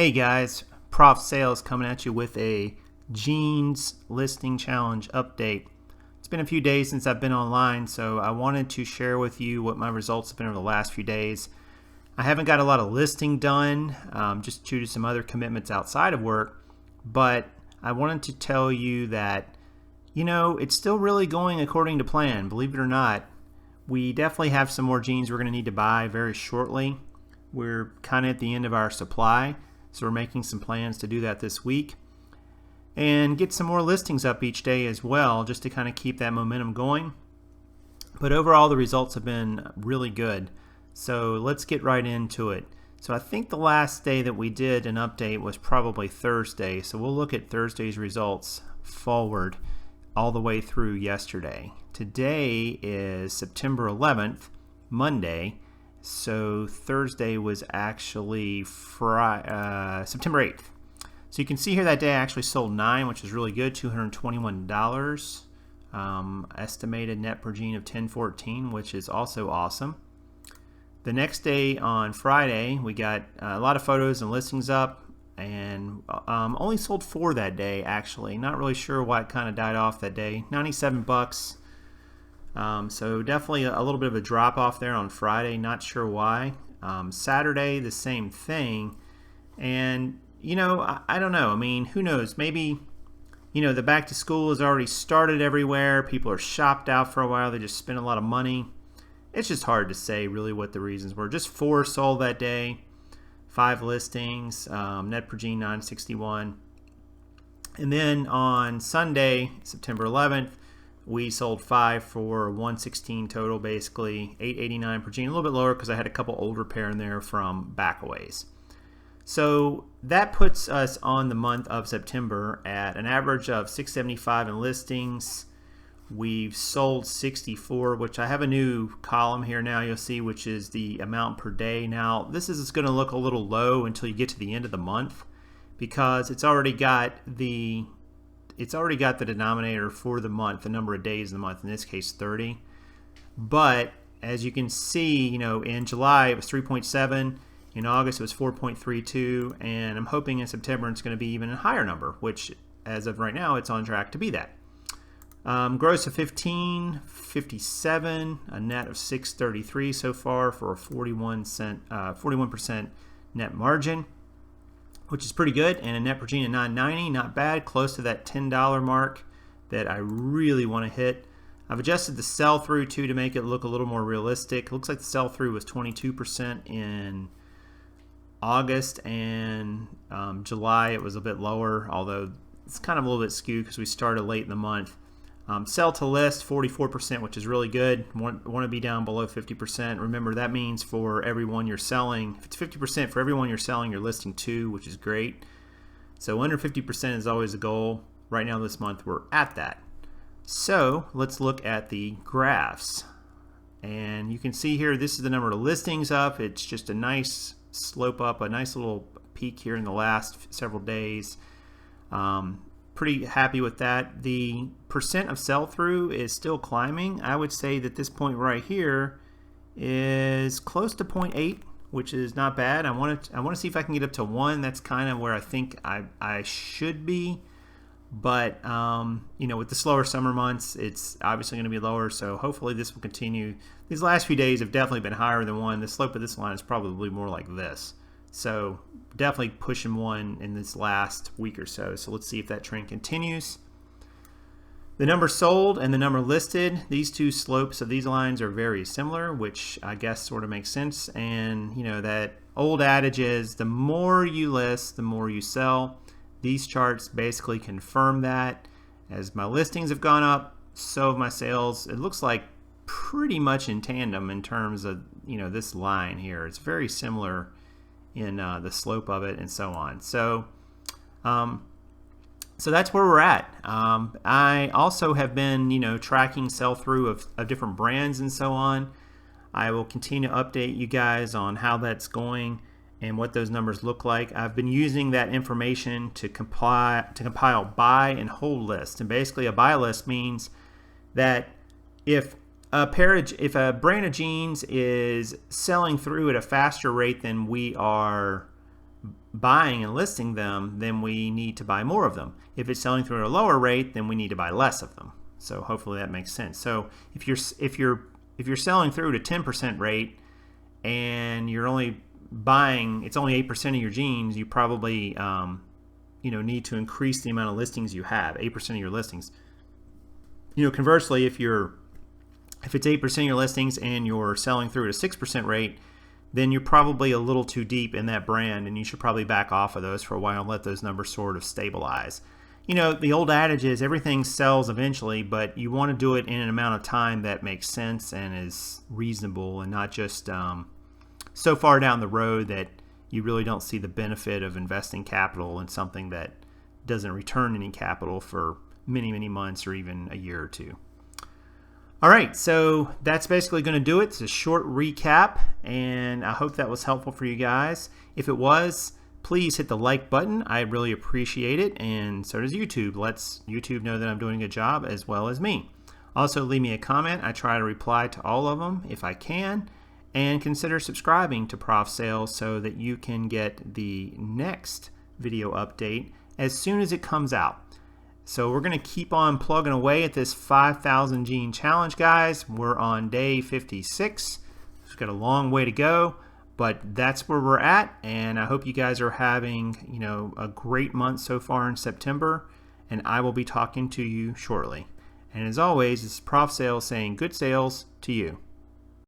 Hey guys, Prof Sales coming at you with a jeans listing challenge update. It's been a few days since I've been online, so I wanted to share with you what my results have been over the last few days. I haven't got a lot of listing done, just due to some other commitments outside of work, but I wanted to tell you that, it's still really going according to plan, believe it or not. We definitely have some more jeans we're going to need to buy very shortly. We're kind of at the end of our supply. So we're making some plans to do that this week and get some more listings up each day as well, just to kind of keep that momentum going. But overall, the results have been really good. So let's get right into it. So I think the last day that we did an update was probably Thursday. So we'll look at Thursday's results forward all the way through yesterday. Today is September 11th, Monday. So Thursday was actually September 8th. So you can see here that day I actually sold 9, which is really good, $221. Estimated net per jean of $10.14, which is also awesome. The next day on Friday, we got a lot of photos and listings up, and only sold 4 that day actually. Not really sure why it kind of died off that day. $97. So definitely a little bit of a drop off there on Friday, not sure why. Saturday, the same thing. And, I don't know. I mean, who knows? Maybe, the back to school has already started everywhere. People are shopped out for a while. They just spent a lot of money. It's just hard to say really what the reasons were. Just 4 sold that day, 5 listings, net per jean $961. And then on Sunday, September 11th, we sold 5 for $116 total, basically $889 per jean, a little bit lower because I had a couple older pair in there from backaways. So that puts us on the month of September at an average of $675 in listings. We've sold 64, which I have a new column here now you'll see, which is the amount per day. Now this is going to look a little low until you get to the end of the month because it's already got the denominator for the month, the number of days in the month, in this case 30. But as you can see, in July it was 3.7, in August it was 4.32, and I'm hoping in September it's going to be even a higher number, which as of right now it's on track to be that. Gross of 1557, a net of 633 so far for a 41% net margin, which is pretty good, and a net per jean of $9.90, not bad, close to that $10 mark that I really want to hit. I've adjusted the sell-through too to make it look a little more realistic. It looks like the sell-through was 22% in August, and July it was a bit lower, although it's kind of a little bit skewed because we started late in the month. Sell to list 44%, which is really good. Want to be down below 50%. Remember, that means for every one you're selling, if it's 50%, for every one you're selling, you're listing 2, which is great. So under 50% is always a goal. Right now this month we're at that. So let's look at the graphs. And you can see here, this is the number of listings up. It's just a nice slope up, a nice little peak here in the last several days. Pretty happy with that. The percent of sell-through is still climbing. I would say that this point right here is close to 0.8, which is not bad. I want to see if I can get up to 1. That's kind of where I think I should be. But with the slower summer months, it's obviously going to be lower. So hopefully this will continue. These last few days have definitely been higher than 1. The slope of this line is probably more like this. So definitely pushing 1 in this last week or so. So let's see if that trend continues. The number sold and the number listed, these two slopes of these lines are very similar, which I guess sort of makes sense. And that old adage is the more you list, the more you sell. These charts basically confirm that. As my listings have gone up, so have my sales. It looks like pretty much in tandem in terms of this line here. It's very similar in the slope of it and so on. So that's where we're at. I also have been tracking sell-through of different brands and so on. I will continue to update you guys on how that's going and what those numbers look like. I've been using that information to compile buy and hold lists. And basically a buy list means that if a brand of jeans is selling through at a faster rate than we are buying and listing them, then we need to buy more of them. If it's selling through at a lower rate, then we need to buy less of them. So hopefully that makes sense. So if you're selling through at a 10% rate and you're only buying, it's only 8% of your jeans, you probably need to increase the amount of listings you have, 8% of your listings. Conversely, if it's 8% of your listings and you're selling through at a 6% rate, then you're probably a little too deep in that brand, and you should probably back off of those for a while and let those numbers sort of stabilize. The old adage is everything sells eventually, but you want to do it in an amount of time that makes sense and is reasonable, and not just so far down the road that you really don't see the benefit of investing capital in something that doesn't return any capital for many, many months or even a year or two. All right, so that's basically going to do it. It's a short recap, and I hope that was helpful for you guys. If it was, please hit the like button. I really appreciate it, and so does YouTube. Lets YouTube know that I'm doing a good job, as well as me. Also, leave me a comment. I try to reply to all of them if I can, and consider subscribing to Prof Sales so that you can get the next video update as soon as it comes out. So we're going to keep on plugging away at this 5,000 gene challenge, guys. We're on day 56. We've got a long way to go, but that's where we're at, and I hope you guys are having a great month so far in September, and I will be talking to you shortly. And as always, this is Prof Sales saying good sales to you.